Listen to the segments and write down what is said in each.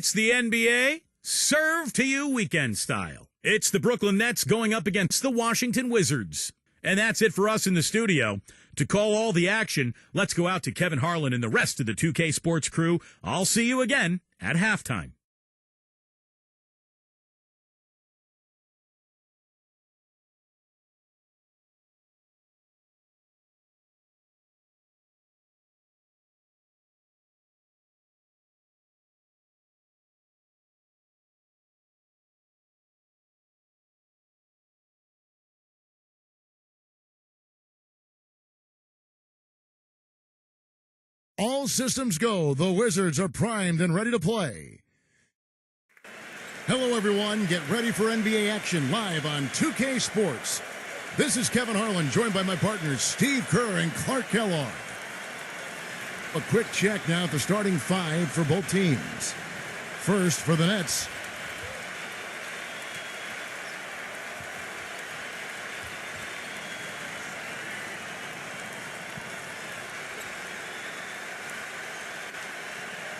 It's the NBA, served to you weekend style. It's the Brooklyn Nets going up against the Washington Wizards. And that's it for us in the studio. To call all the action, let's go out to Kevin Harlan and the rest of the 2K Sports crew. I'll see you again at halftime. All systems go. The Wizards are primed and ready to play. Hello, everyone. Get ready for NBA action live on 2K Sports. This is Kevin Harlan, joined by my partners Steve Kerr and Clark Kellogg. A quick check now at the starting five for both teams. First for the Nets.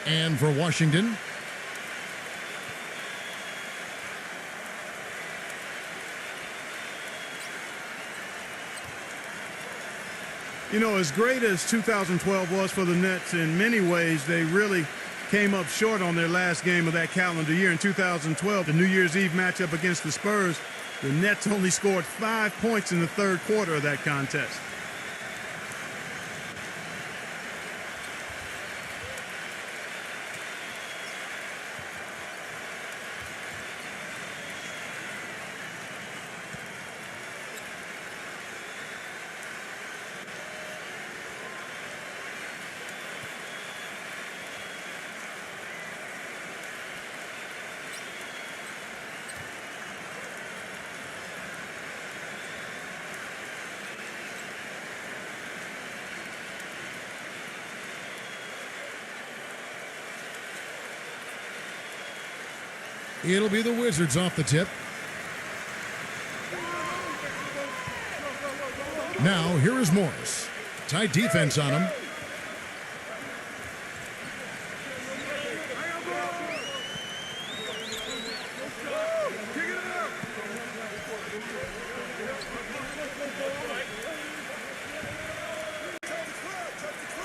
And for Washington, you know, as great as 2012 was for the Nets, in many ways, they really came up short on their last game of that calendar year. In 2012, the New Year's Eve matchup against the Spurs, the Nets only scored 5 points in the third quarter of that contest. it'll be the Wizards off the tip. Now, here is Morris. Tight defense on him.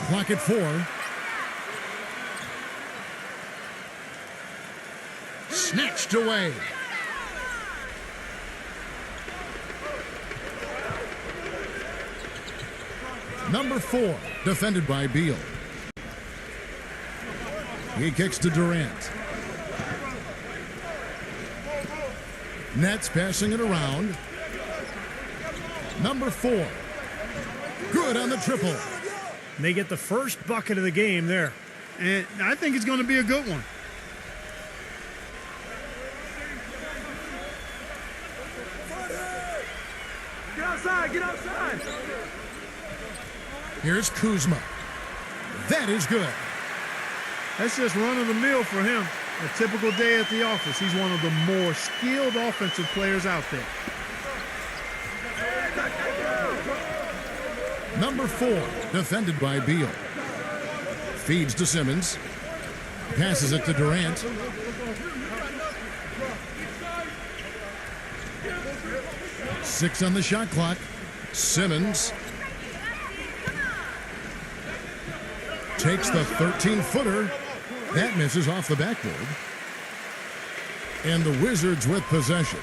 Clock at 4. Snatched away. Number 4, defended by Beal. He kicks to Durant. Nets passing it around. Number 4. Good on the triple. They get the first bucket of the game there. And I think it's going to be a good one. Get outside, get outside. Here's Kuzma. That is good. That's just run-of-the-mill for him. A typical day at the office. He's one of the more skilled offensive players out there. Number 4, defended by Beal. Feeds to Simmons. Passes it to Durant. Six on the shot clock. Simmons takes the 13-footer. That misses off the backboard. And the Wizards with possession.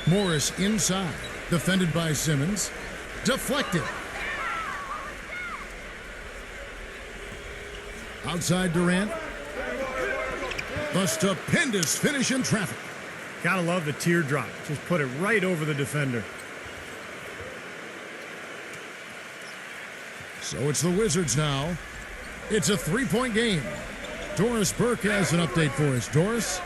Morris inside, defended by Simmons. Deflected. Outside Durant. The stupendous finish in traffic. Gotta love the teardrop. Just put it right over the defender. So it's the Wizards now. It's a 3-point game. Doris Burke has an update for us. Doris?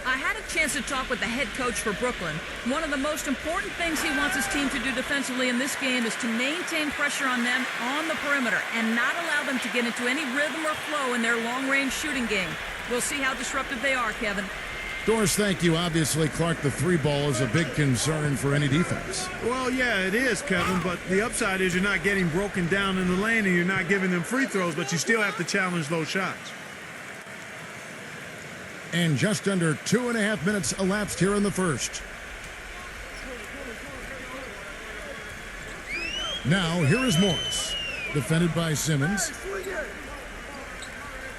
I had a chance to talk with the head coach for Brooklyn. One of the most important things he wants his team to do defensively in this game is to maintain pressure on them on the perimeter and not allow them to get into any rhythm or flow in their long-range shooting game. We'll see how disruptive they are, Kevin. Doris, thank you. Obviously, Clark, the three ball is a big concern for any defense. Well, yeah, it is, Kevin, but the upside is you're not getting broken down in the lane and you're not giving them free throws, but you still have to challenge those shots. And just under 2.5 minutes elapsed here in the first. Now, here is Morris, defended by Simmons.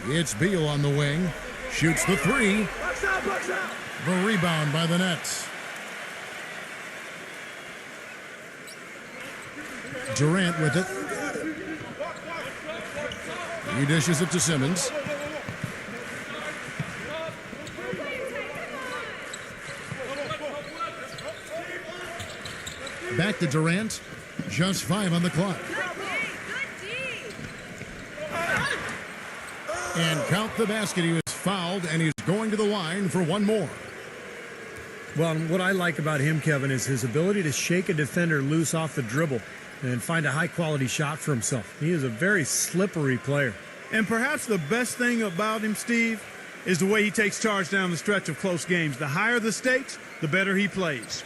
It's Beal on the wing. Shoots the three. The rebound by the Nets. Durant with it. He dishes it to Simmons. Back to Durant. Just 5 on the clock. And count the basket. He was fouled, and he's going to the line for one more. Well, what I like about him, Kevin, is his ability to shake a defender loose off the dribble and find a high-quality shot for himself. He is a very slippery player. And perhaps the best thing about him, Steve, is the way he takes charge down the stretch of close games. The higher the stakes, the better he plays.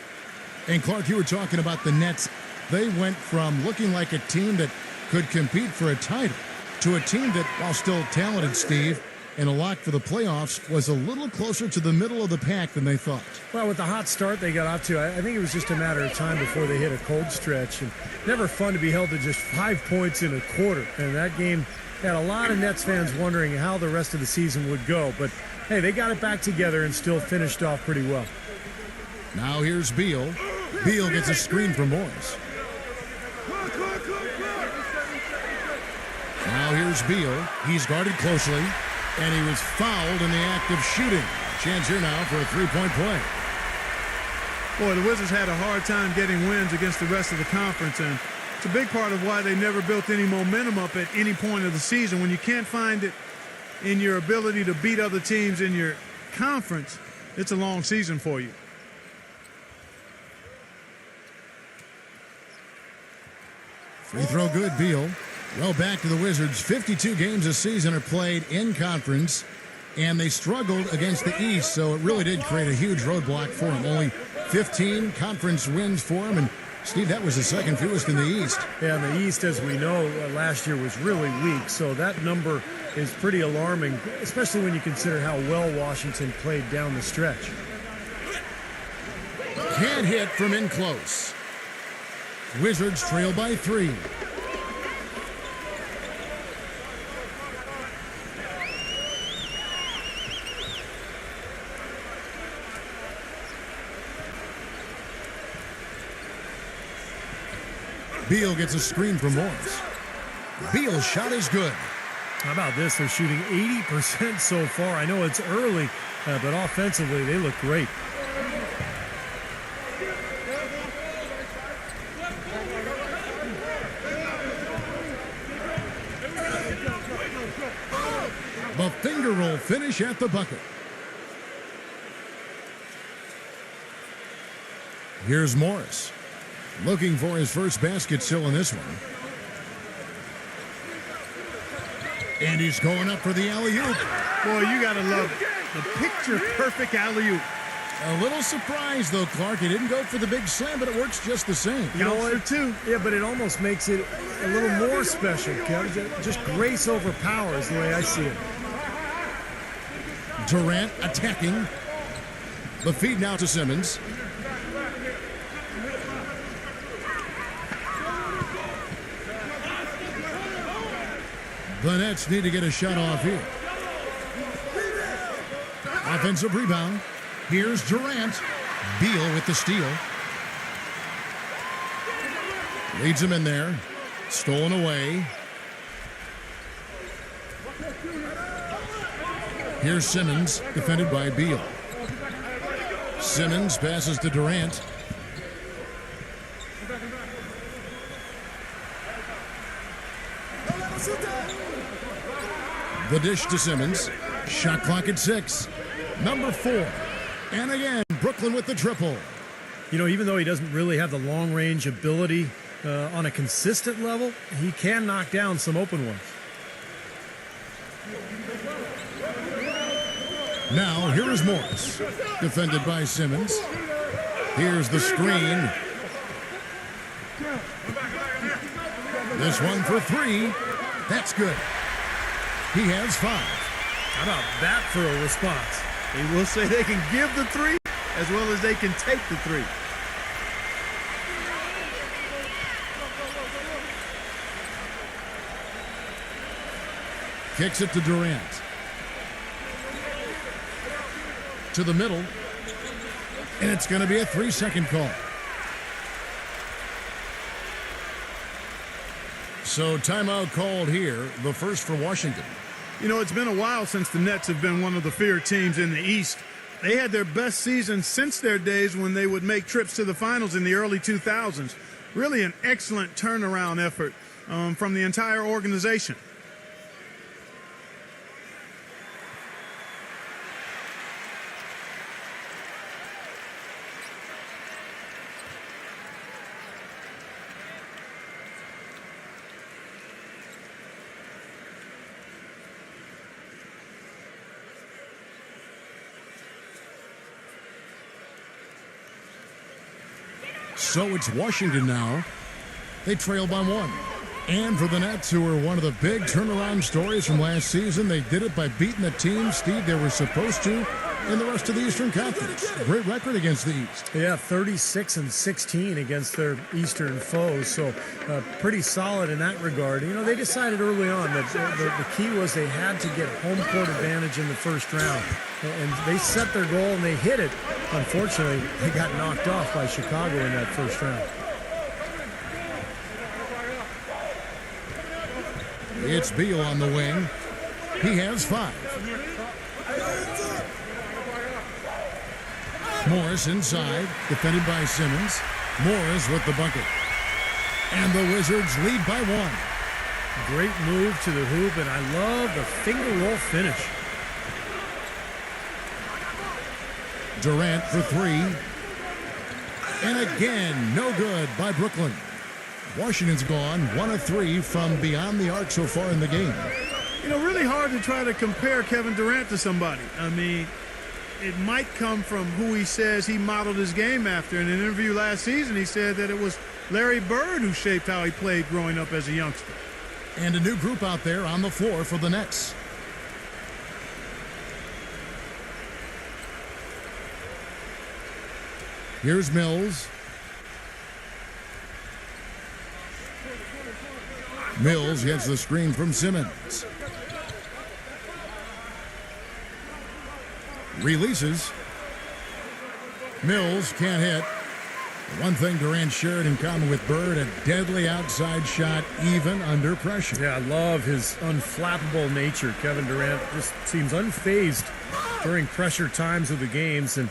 And, Clark, you were talking about the Nets. They went from looking like a team that could compete for a title to a team that, while still talented, Steve, and a lock for the playoffs, was a little closer to the middle of the pack than they thought. Well, with the hot start they got off to, I think it was just a matter of time before they hit a cold stretch. And never fun to be held to just 5 points in a quarter. And that game had a lot of Nets fans wondering how the rest of the season would go. But, hey, they got it back together and still finished off pretty well. Now here's Beal. Beal gets a screen from Morris. Now here's Beal. He's guarded closely, and he was fouled in the act of shooting. Chance here now for a three-point play. Boy, the Wizards had a hard time getting wins against the rest of the conference, and it's a big part of why they never built any momentum up at any point of the season. When you can't find it in your ability to beat other teams in your conference, it's a long season for you. Free throw good, Beal. Well, back to the Wizards. 52 games this season are played in conference, and they struggled against the East, so it really did create a huge roadblock for them. Only 15 conference wins for them, and Steve, that was the second fewest in the East. Yeah, and the East, as we know, last year was really weak, so that number is pretty alarming, especially when you consider how well Washington played down the stretch. Can't hit from in close. Wizards trail by 3. Beal gets a screen from Morris. Beal's shot is good. How about this? They're shooting 80% so far. I know it's early, but offensively they look great. The finger roll finish at the bucket. Here's Morris, looking for his first basket still in this one. And he's going up for the alley-oop. Boy, you got to love the picture-perfect alley-oop. A little surprised, though, Clark. He didn't go for the big slam, but it works just the same. You know what? Yeah, but it almost makes it a little more special, Kevin. Just grace over power is the way I see it. Durant attacking. The feed now to Simmons. The Nets need to get a shot off here. Offensive rebound. Here's Durant. Beal with the steal. Leads him in there. Stolen away. Here's Simmons, defended by Beal. Simmons passes to Durant. The dish to Simmons. Shot clock at 6. Number 4. And again, Brooklyn with the triple. You know, even though he doesn't really have the long-range ability on a consistent level, he can knock down some open ones. Now, here is Morris. Defended by Simmons. Here's the screen. This one for three. That's good. He has 5. How about that for a response? They will say they can give the 3 as well as they can take the 3. Kicks it to Durant. To the middle. And it's going to be a 3-second call. So timeout called here, the first for Washington. You know, it's been a while since the Nets have been one of the feared teams in the East. They had their best season since their days when they would make trips to the finals in the early 2000s. Really an excellent turnaround effort from the entire organization. So it's Washington now. They trail by 1. And for the Nets, who were one of the big turnaround stories from last season, they did it by beating the team, Steve, they were supposed to in the rest of the Eastern Conference. Great record against the East. Yeah, 36-16 against their Eastern foes, so pretty solid in that regard. You know, they decided early on that the key was they had to get home court advantage in the first round, and they set their goal and they hit it. Unfortunately, they got knocked off by Chicago in that first round. It's Beal on the wing. He has 5. Morris inside, defended by Simmons. Morris with the bucket. And the Wizards lead by 1. Great move to the hoop, and I love the finger roll finish. Durant for 3. And again, no good by Brooklyn. Washington's gone 1 of 3 from beyond the arc so far in the game. You know, really hard to try to compare Kevin Durant to somebody. I mean, it might come from who he says he modeled his game after. In an interview last season, he said that it was Larry Bird who shaped how he played growing up as a youngster. And a new group out there on the floor for the Nets. Here's Mills. Mills gets the screen from Simmons. Releases. Mills can't hit. One thing Durant shared in common with Bird, a deadly outside shot even under pressure. Yeah, I love his unflappable nature. Kevin Durant just seems unfazed during pressure times of the games, and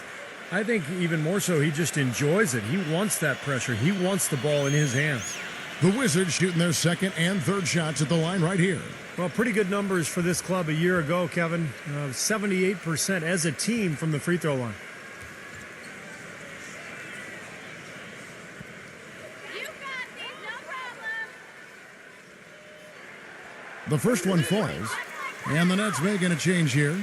I think even more so, he just enjoys it. He wants that pressure. He wants the ball in his hands. The Wizards shooting their second and third shots at the line right here. Well, pretty good numbers for this club a year ago, Kevin. 78% as a team from the free throw line. You got this, no problem. The first one falls, and the Nets making a change here.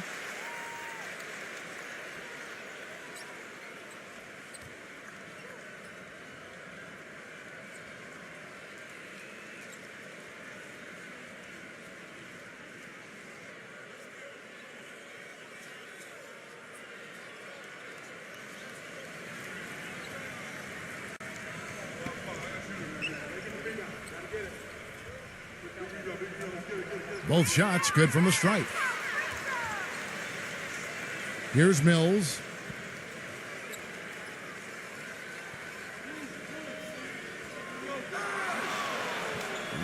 Both shots good from the stripe. Here's Mills.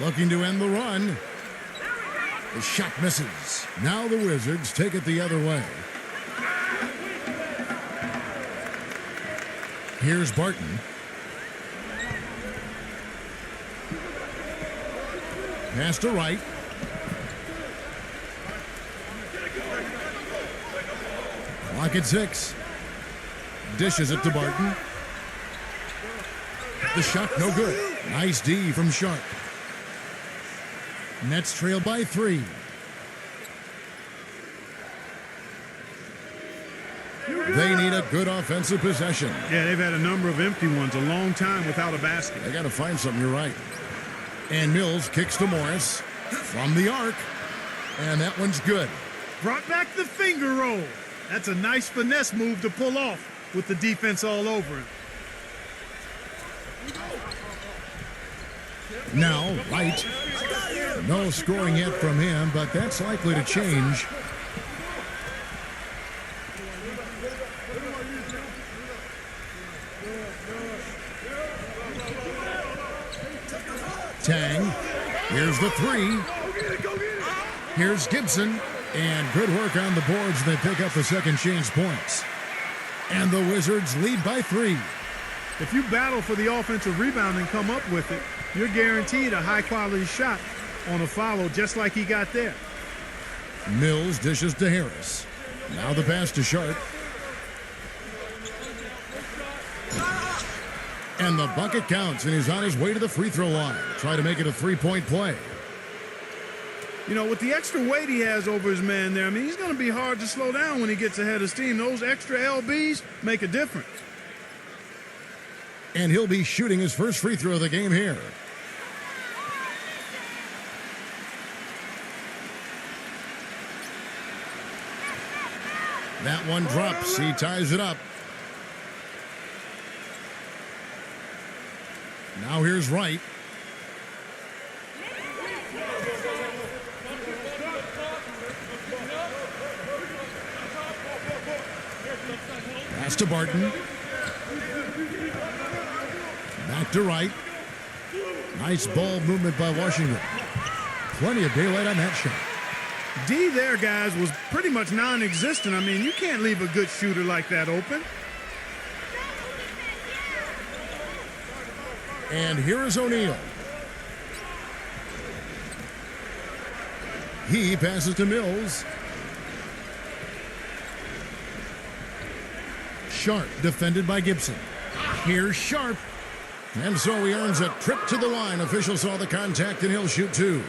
Looking to end the run. The shot misses. Now the Wizards take it the other way. Here's Barton. Pass to Wright. Clock at 6. Dishes it to Barton. The shot no good. Nice D from Sharp. Nets trail by 3. They need a good offensive possession. Yeah, they've had a number of empty ones, a long time without a basket. They got to find something, you're right. And Mills kicks to Morris from the arc. And that one's good. Brought back the finger roll. That's a nice finesse move to pull off with the defense all over him. Now, Wright. No scoring yet from him, but that's likely to change. Tang. Here's the three. Here's Gibson. And good work on the boards. They pick up the second chance points. And the Wizards lead by 3. If you battle for the offensive rebound and come up with it, you're guaranteed a high-quality shot on a follow, just like he got there. Mills dishes to Harris. Now the pass to Sharp. And the bucket counts, and he's on his way to the free throw line. Try to make it a three-point play. You know, with the extra weight he has over his man there, I mean, he's going to be hard to slow down when he gets ahead of steam. Those extra LBs make a difference. And he'll be shooting his first free throw of the game here. That one drops. He ties it up. Now here's Wright. Pass to Barton. Back to Wright. Nice ball movement by Washington. Plenty of daylight on that shot. D there, guys, was pretty much non-existent. I mean, you can't leave a good shooter like that open. And here is O'Neal. He passes to Mills. Sharp defended by Gibson. Here's Sharp. And so he earns a trip to the line. Officials saw the contact and he'll shoot 2.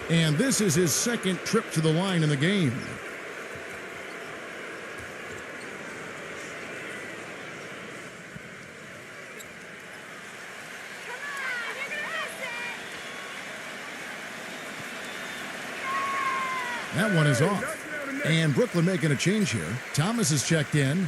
And this is his second trip to the line in the game. That one is off. And Brooklyn making a change here. Thomas is checked in.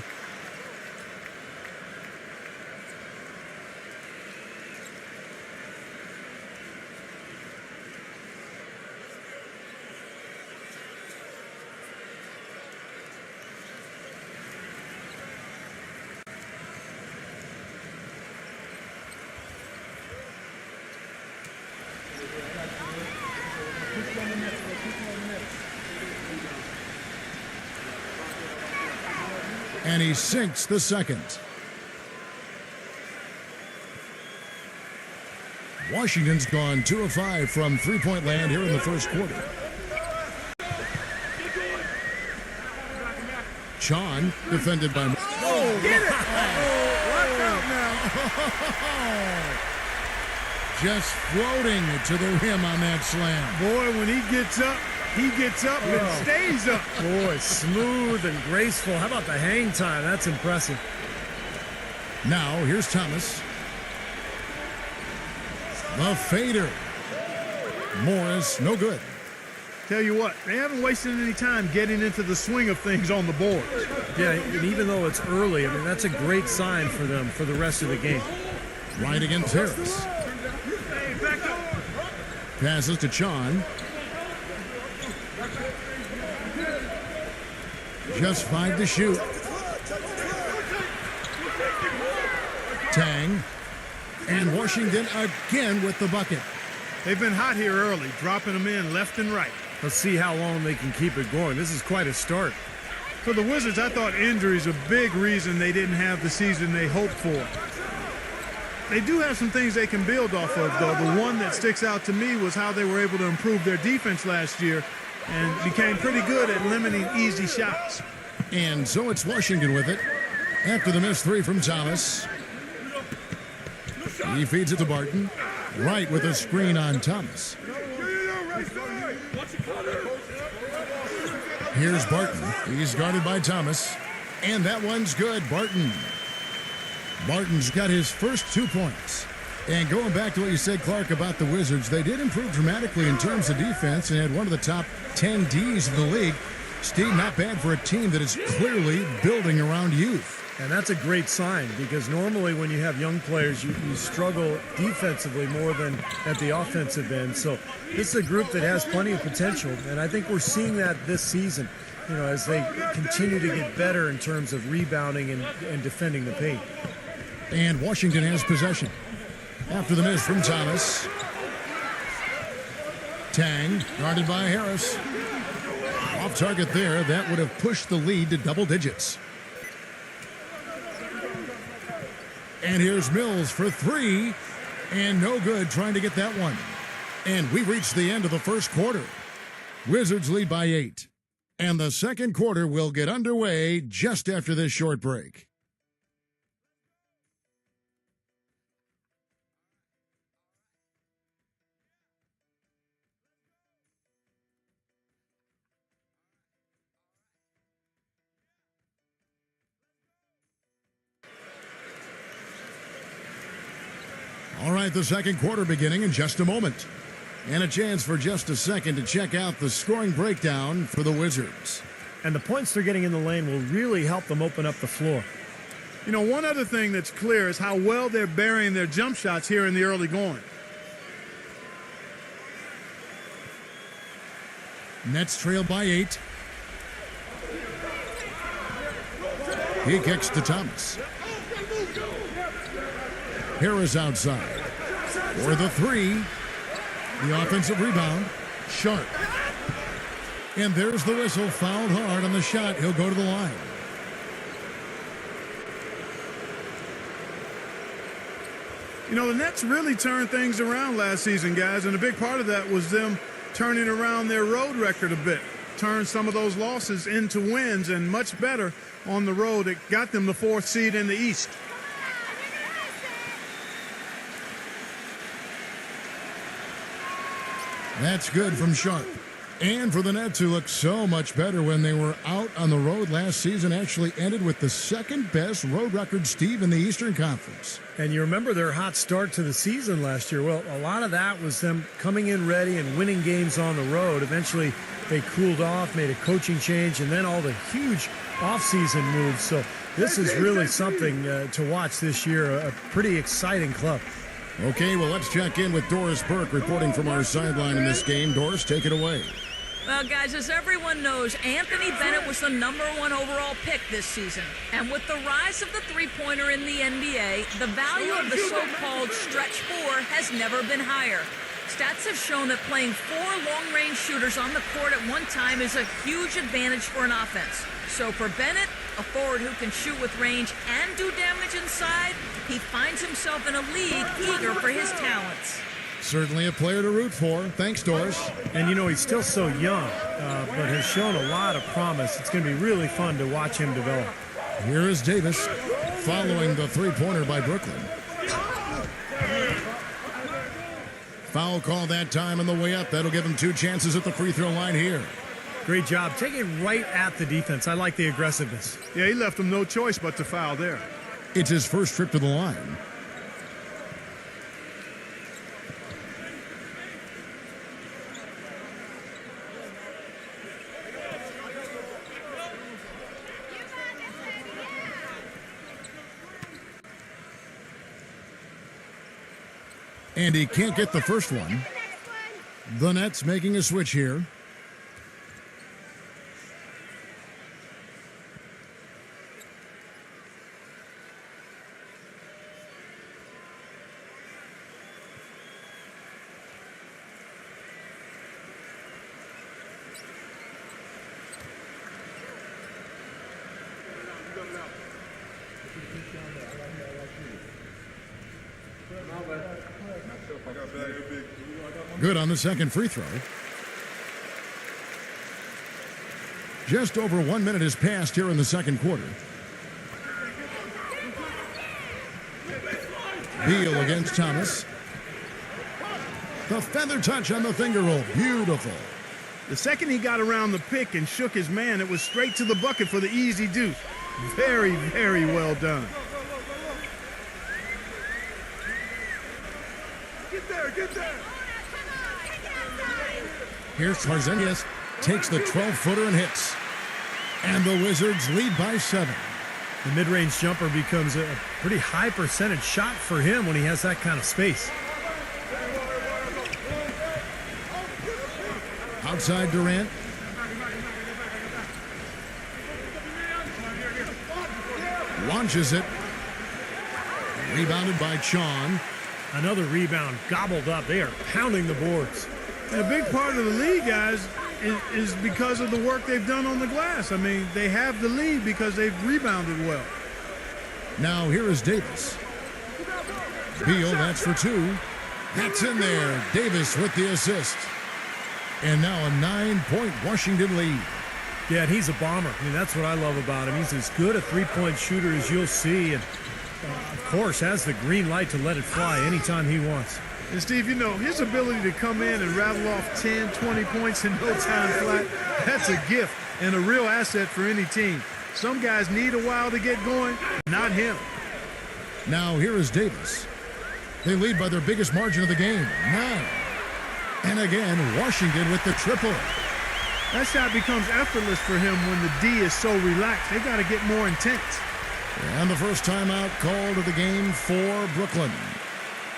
And he sinks the second. Washington's gone 2 of 5 from three-point land here in the first quarter. Chon defended by... Oh, get it! Watch out now. Just floating to the rim on that slam. Boy, when he gets up and stays up. Boy, smooth and graceful. How about the hang time? That's impressive. Now, here's Thomas. The fader. Morris, no good. Tell you what, they haven't wasted any time getting into the swing of things on the board. Yeah, and even though it's early, I mean, that's a great sign for them for the rest of the game. Right against Harris. Passes to Chon. Just 5 to shoot. Tang. And Washington again with the bucket. They've been hot here early, dropping them in left and right. Let's see how long they can keep it going. This is quite a start. For the Wizards, I thought injuries a big reason they didn't have the season they hoped for. They do have some things they can build off of, though. The one that sticks out to me was how they were able to improve their defense last year and became pretty good at limiting easy shots. And so it's Washington with it. After the missed 3 from Thomas. He feeds it to Barton. Right with a screen on Thomas. Here's Barton. He's guarded by Thomas. And that one's good. Barton's got his first 2 points. And going back to what you said, Clark, about the Wizards, they did improve dramatically in terms of defense and had one of the top 10 Ds in the league. Steve, not bad for a team that is clearly building around youth. And that's a great sign, because normally when you have young players, you struggle defensively more than at the offensive end. So this is a group that has plenty of potential, and I think we're seeing that this season, as they continue to get better in terms of rebounding and defending the paint. And Washington has possession. After the miss from Thomas. Tang, guarded by Harris. Off target there. That would have pushed the lead to double digits. And here's Mills for 3. And no good trying to get that one. And we've reached the end of the first quarter. Wizards lead by 8. And the second quarter will get underway just after this short break. All right, the second quarter beginning in just a moment. And a chance for just a second to check out the scoring breakdown for the Wizards. And the points they're getting in the lane will really help them open up the floor. One other thing that's clear is how well they're burying their jump shots here in the early going. Nets trail by 8. He kicks to Thomas. Harris outside for the 3. The offensive rebound. Sharp. And there's the whistle. Fouled hard on the shot. He'll go to the line. The Nets really turned things around last season, guys, and a big part of that was them turning around their road record a bit. Turned some of those losses into wins, and much better on the road. It got them the 4th seed in the East. That's good from Sharp. And for the Nets, who looked so much better when they were out on the road last season, actually ended with the second best road record, Steve, in the Eastern Conference. And you remember their hot start to the season last year. Well, a lot of that was them coming in ready and winning games on the road. Eventually, they cooled off, made a coaching change, and then all the huge offseason moves. So this is really something to watch this year, a pretty exciting club. Okay, well, let's check in with Doris Burke reporting from our sideline in this game. Doris, take it away. Well, guys, as everyone knows, Anthony Bennett was the #1 overall pick this season. And with the rise of the three-pointer in the NBA, the value of the so-called stretch 4 has never been higher. Stats have shown that playing 4 long-range shooters on the court at one time is a huge advantage for an offense. So for Bennett, a forward who can shoot with range and do damage inside, he finds himself in a league eager for his talents. Certainly a player to root for. Thanks, Doris. And he's still so young, but has shown a lot of promise. It's going to be really fun to watch him develop. Here is Davis following the three-pointer by Brooklyn. Foul call that time on the way up. That'll give him 2 chances at the free throw line here. Great job. Take it right at the defense. I like the aggressiveness. Yeah, he left him no choice but to foul there. It's his first trip to the line. And he can't get the first one. The Nets making a switch here. Good on the second free throw. Just over 1 minute has passed here in the second quarter. Beal against Thomas. The feather touch on the finger roll. Beautiful. The second he got around the pick and shook his man, it was straight to the bucket for the easy deuce. Very, very well done. Get there, get there. Here's Tarzanias, takes the 12-footer and hits. And the Wizards lead by 7. The mid-range jumper becomes a pretty high percentage shot for him when he has that kind of space. Outside Durant. Launches it. Rebounded by Chon. Another rebound gobbled up. They are pounding the boards. And a big part of the lead, guys, is because of the work they've done on the glass. I mean, they have the lead because they've rebounded well. Now here is Davis. Beal, that's for 2. That's in there. Davis with the assist. And now a 9-point Washington lead. Yeah, and he's a bomber. I mean, that's what I love about him. He's as good a three-point shooter as you'll see. And, of course, has the green light to let it fly anytime he wants. And, Steve, you know, his ability to come in and rattle off 10, 20 points in no time flat, that's a gift and a real asset for any team. Some guys need a while to get going, not him. Now here is Davis. They lead by their biggest margin of the game, 9. And again, Washington with the triple. That shot becomes effortless for him when the D is so relaxed. They got to get more intense. And the first timeout called of the game for Brooklyn.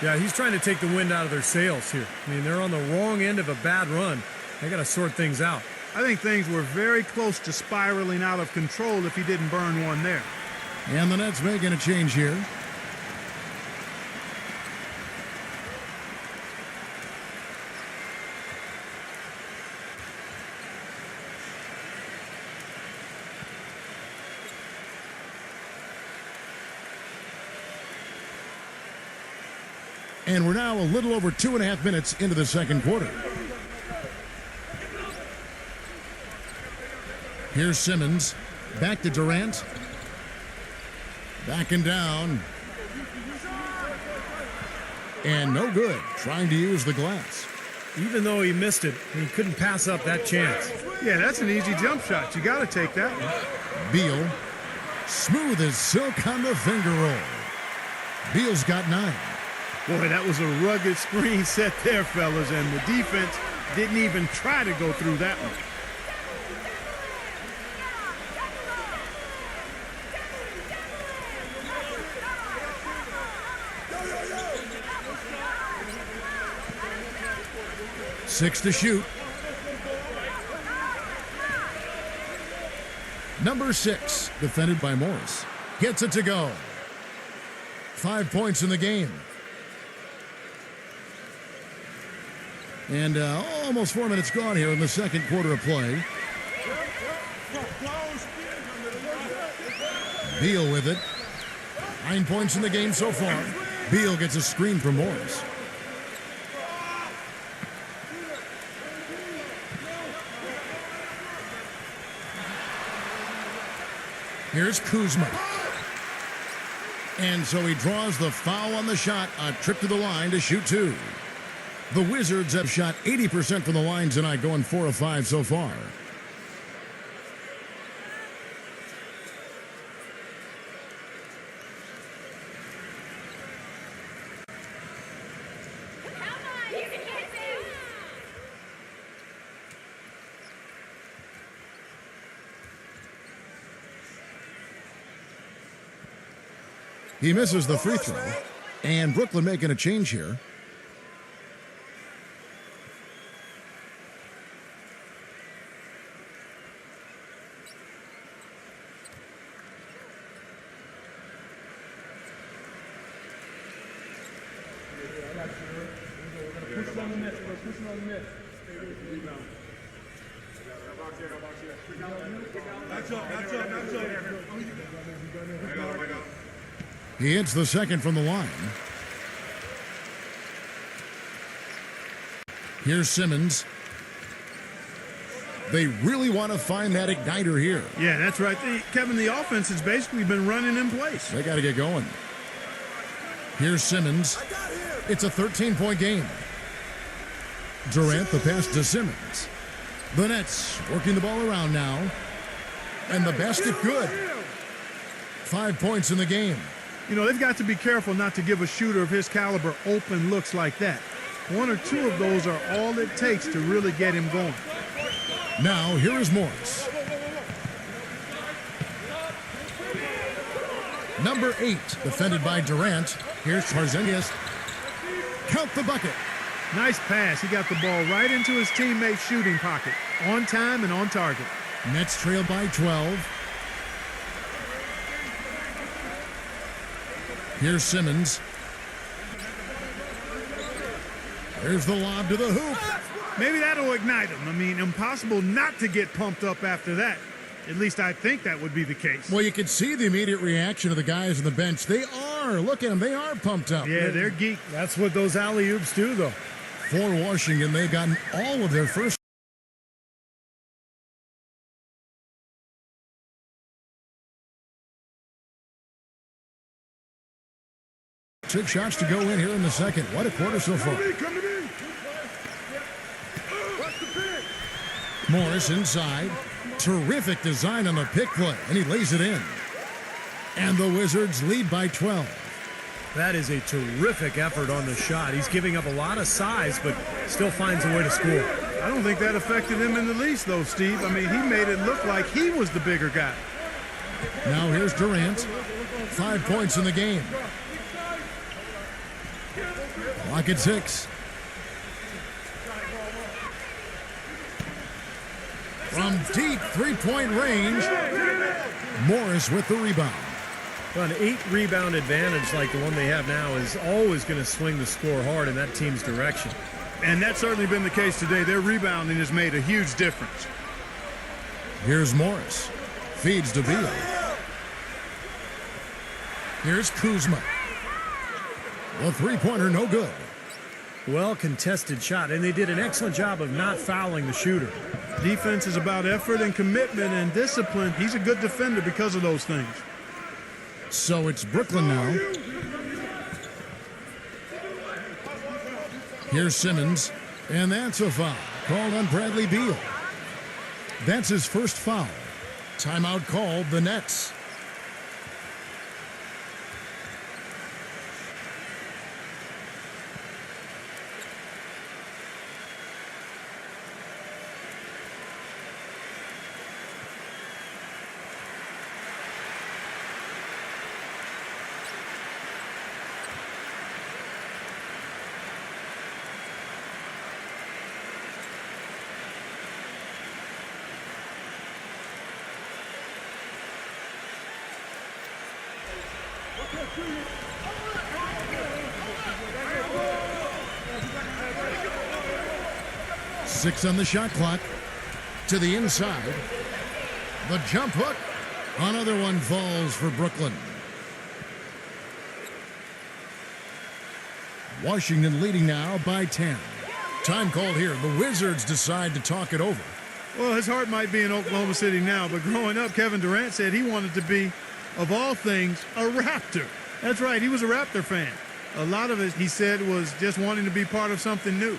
Yeah, he's trying to take the wind out of their sails here. I mean, they're on the wrong end of a bad run. They got to sort things out. I think things were very close to spiraling out of control if he didn't burn one there. And the Nets making a change here. And we're now a little over 2.5 minutes into the second quarter. Here's Simmons. Back to Durant. Backing down. And no good. Trying to use the glass. Even though he missed it, he couldn't pass up that chance. Yeah, that's an easy jump shot. You got to take that one. Beal. Smooth as silk on the finger roll. Beal's got 9. Boy, that was a rugged screen set there, fellas, and the defense didn't even try to go through that one. Six to shoot. Number 6, defended by Morris. Gets it to go. 5 points in the game. And almost 4 minutes gone here in the second quarter of play. Beal with it. 9 points in the game so far. Beal gets a screen from Morris. Here's Kuzma. And so he draws the foul on the shot. A trip to the line to shoot 2. The Wizards have shot 80% from the line tonight, going 4 of 5 so far. Come on, you can hit this. He misses the free throw. And Brooklyn making a change here. He hits the second from the line. Here's Simmons. They really want to find that igniter here. Yeah, that's right. Kevin, the offense has basically been running in place. They got to get going. Here's Simmons. It's a 13-point game. Durant the pass to Simmons. The Nets working the ball around now. And the basket good. 5 points in the game. You know, they've got to be careful not to give a shooter of his caliber open looks like that. 1 or 2 of those are all it takes to really get him going. Now, here is Morris. Number 8, defended by Durant. Here's Porzingis. Count the bucket. Nice pass. He got the ball right into his teammate's shooting pocket. On time and on target. Nets trail by 12. Here's Simmons. There's the lob to the hoop. Maybe that'll ignite him. I mean, impossible not to get pumped up after that. At least I think that would be the case. Well, you can see the immediate reaction of the guys on the bench. They are. Look at them. They are pumped up. Yeah, they're geek. That's what those alley-oops do, though. For Washington, they've gotten all of their first. 6 shots to go in here in the second. What a quarter so far. Morris inside. Terrific design on the pick play, and he lays it in. And the Wizards lead by 12. That is a terrific effort on the shot. He's giving up a lot of size, but still finds a way to score. I don't think that affected him in the least, though, Steve. I mean, he made it look like he was the bigger guy. Now here's Durant. 5 points in the game. Clock at 6. From deep three-point range, Morris with the rebound. Well, an 8-rebound advantage like the one they have now is always going to swing the score hard in that team's direction. And that's certainly been the case today. Their rebounding has made a huge difference. Here's Morris. Feeds to Beal. Here's Kuzma. The three-pointer no good. Well contested shot, and they did an excellent job of not fouling the shooter. Defense is about effort and commitment and discipline. He's a good defender because of those things. So it's Brooklyn now. Here's Simmons, and that's a foul called on Bradley Beal. That's his first foul. Timeout called the Nets. Six on the shot clock. To the inside. The jump hook. Another one falls for Brooklyn. Washington leading now by 10. Time called here. The Wizards decide to talk it over. Well, his heart might be in Oklahoma City now, but growing up, Kevin Durant said he wanted to be, of all things, a Raptor. That's right, he was a Raptor fan. A lot of it, he said, was just wanting to be part of something new.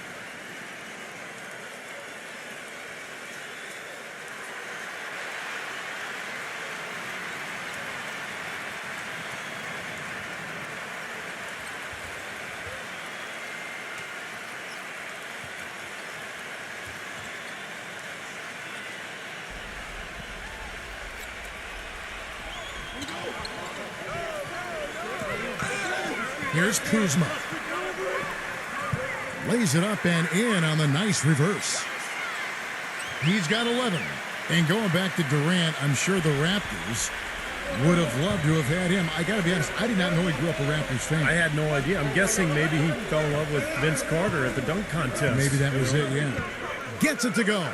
Here's Kuzma. Lays it up and in on the nice reverse. He's got 11. And going back to Durant, I'm sure the Raptors would have loved to have had him. I got to be honest, I did not know he grew up a Raptors fan. I had no idea. I'm guessing maybe he fell in love with Vince Carter at the dunk contest. Maybe that was it, yeah. Gets it to go.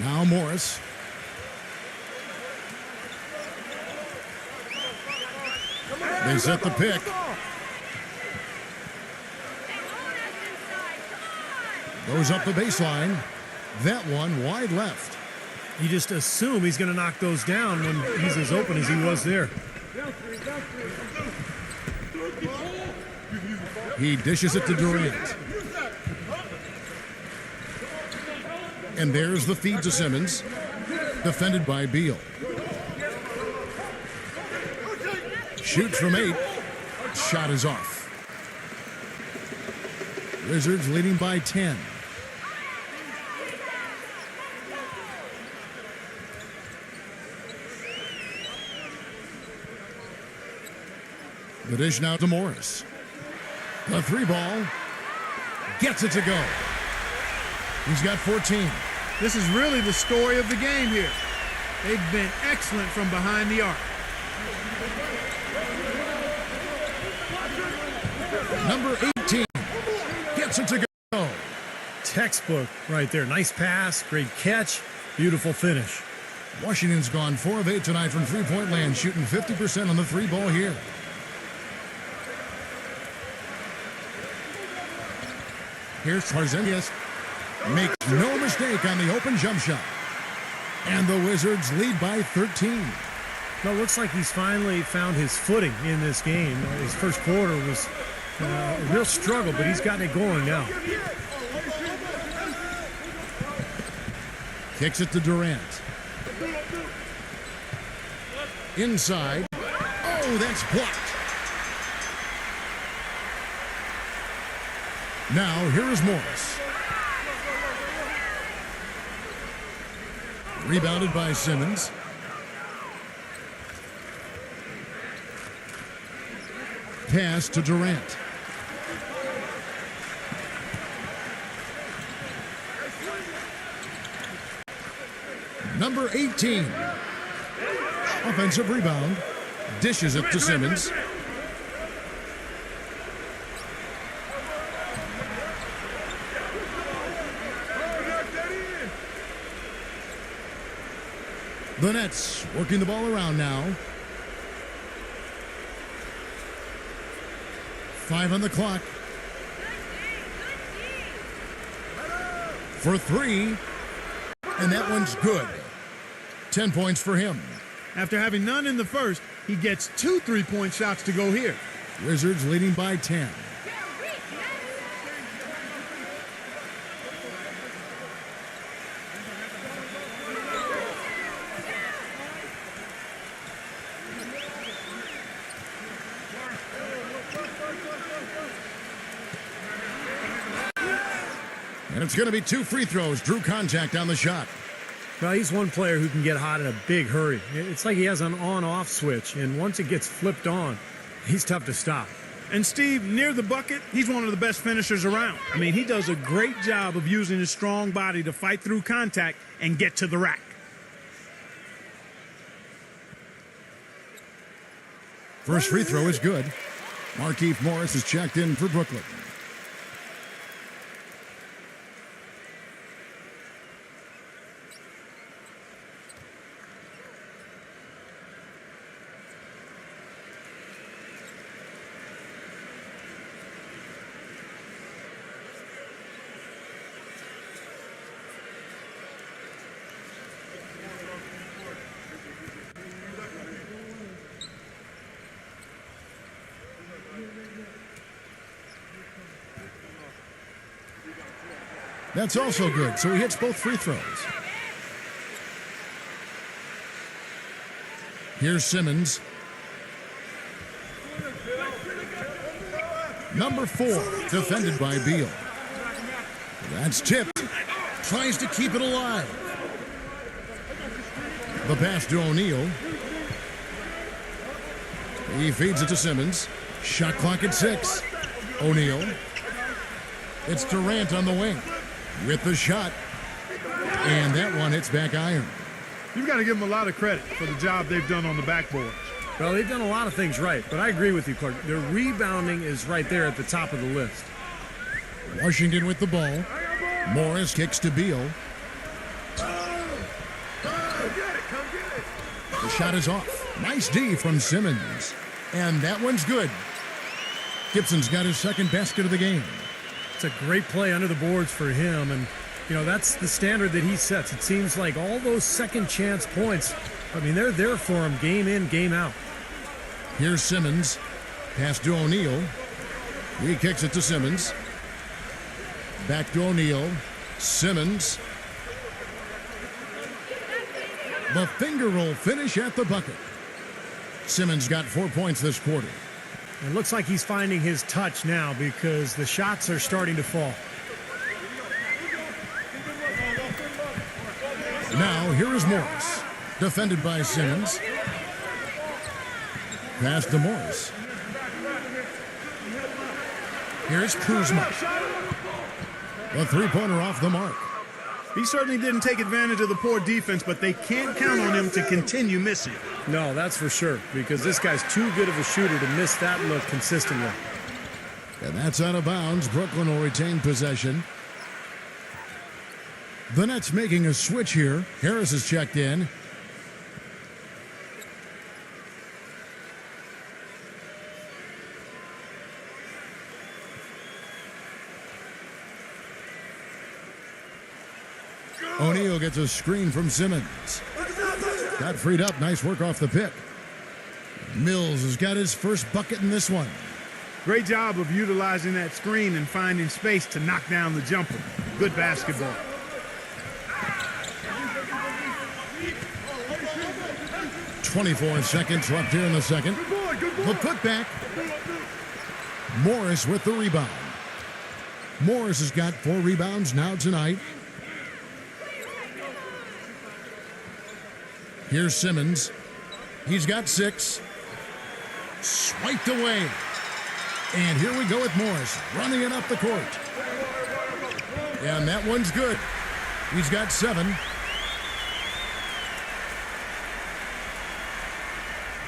Now Morris. They set the pick. Goes up the baseline. That one wide left. You just assume he's going to knock those down when he's as open as he was there. He dishes it to Durant. And there's the feed to Simmons. Defended by Beal. Shoots from 8. Shot is off. Wizards leading by 10. The dish now to Morris. The 3 ball. Gets it to go. He's got 14. This is really the story of the game here. They've been excellent from behind the arc. Number 18 gets it to go. Textbook right there. Nice pass, great catch, beautiful finish. Washington's gone 4 of 8 tonight from three-point land, shooting 50% on the 3 ball here. Here's Tarzanius. Makes no mistake on the open jump shot. And the Wizards lead by 13. Well, it looks like he's finally found his footing in this game. His first quarter was a real struggle, but he's gotten it going now. Kicks it to Durant. Inside. Oh, that's blocked. Now, here is Morris. Rebounded by Simmons. Pass to Durant. Number 18. Offensive rebound. Dishes it to Simmons. The Nets working the ball around now. 5 on the clock. For 3. And that one's good. 10 points for him. After having none in the first, he gets 2 3-point shots to go here. Wizards leading by 10. And it's going to be 2 free throws. Drew contact on the shot. Well, he's one player who can get hot in a big hurry. It's like he has an on-off switch, and once it gets flipped on, he's tough to stop. And Steve, near the bucket, he's one of the best finishers around. I mean, he does a great job of using his strong body to fight through contact and get to the rack. First free throw is good. Markieff Morris is checked in for Brooklyn. That's also good, so he hits both free throws. Here's Simmons. Number 4, defended by Beal. That's tipped. Tries to keep it alive. The pass to O'Neal. He feeds it to Simmons. Shot clock at 6. O'Neal. It's Durant on the wing with the shot. And that one hits back iron. You've got to give them a lot of credit for the job they've done on the backboard. Well, they've done a lot of things right, but I agree with you, Clark. Their rebounding is right there at the top of the list. Washington with the ball. Morris kicks to Beal. The shot is off. Nice D from Simmons. And that one's good. Gibson's got his second basket of the game. It's a great play under the boards for him, and you know that's the standard that he sets. It seems like all those second chance points, I mean, they're there for him game in, game out. Here's Simmons. Pass to O'Neal. He kicks it to Simmons. Back to O'Neal. Simmons. The finger roll finish at the bucket. Simmons got 4 points this quarter. It looks like he's finding his touch now because the shots are starting to fall. Now, here is Morris. Defended by Simmons. Pass to Morris. Here's Kuzma. The three-pointer off the mark. He certainly didn't take advantage of the poor defense, but they can't count on him to continue missing. No, that's for sure, because this guy's too good of a shooter to miss that look consistently. And that's out of bounds. Brooklyn will retain possession. The Nets making a switch here. Harris is checked in. O'Neal gets a screen from Simmons. Got freed up. Nice work off the pick. Mills has got his first bucket in this one. Great job of utilizing that screen and finding space to knock down the jumper. Good basketball. .24 seconds left here in the second. The putback. Morris with the rebound. Morris has got 4 rebounds now tonight. Here's Simmons. He's got 6. Swiped away. And here we go with Morris running it up the court. And that one's good. He's got 7.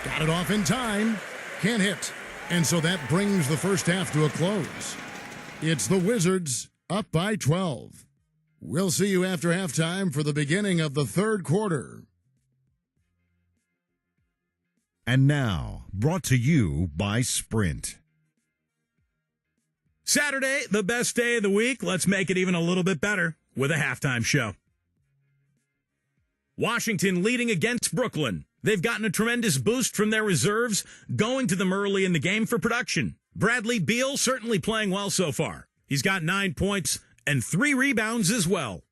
Got it off in time. Can't hit. And so that brings the first half to a close. It's the Wizards up by 12. We'll see you after halftime for the beginning of the third quarter. And now, brought to you by Sprint. Saturday, the best day of the week. Let's make it even a little bit better with a halftime show. Washington leading against Brooklyn. They've gotten a tremendous boost from their reserves, going to them early in the game for production. Bradley Beal certainly playing well so far. He's got 9 points and 3 rebounds as well.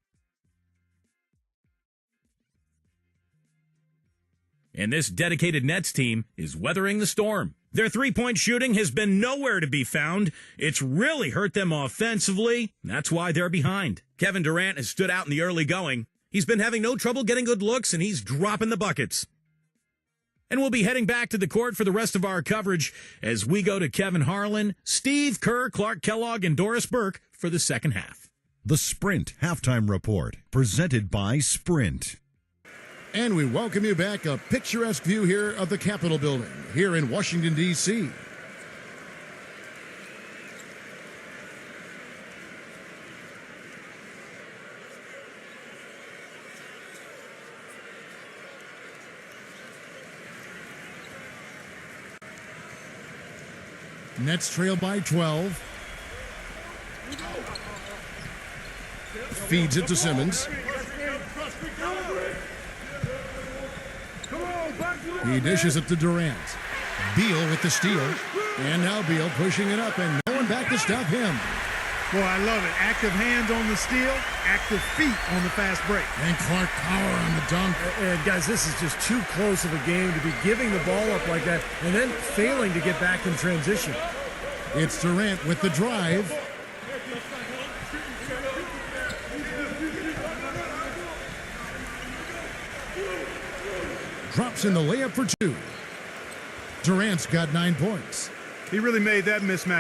And this dedicated Nets team is weathering the storm. Their three-point shooting has been nowhere to be found. It's really hurt them offensively. That's why they're behind. Kevin Durant has stood out in the early going. He's been having no trouble getting good looks, and he's dropping the buckets. And we'll be heading back to the court for the rest of our coverage as we go to Kevin Harlan, Steve Kerr, Clark Kellogg, and Doris Burke for the second half. The Sprint Halftime Report, presented by Sprint. And we welcome you back. A picturesque view here of the Capitol building here in Washington, D.C. Nets trail by 12. Feeds it to Simmons. He dishes it to Durant. Beal with the steal. And now Beal pushing it up and no one back to stop him. Boy, I love it. Active hands on the steal, active feet on the fast break. And Clark power on the dunk. And guys, this is just too close of a game to be giving the ball up like that and then failing to get back in transition. It's Durant with the drive. Drops in the layup for 2. Durant's got 9 points. He really made that mismatch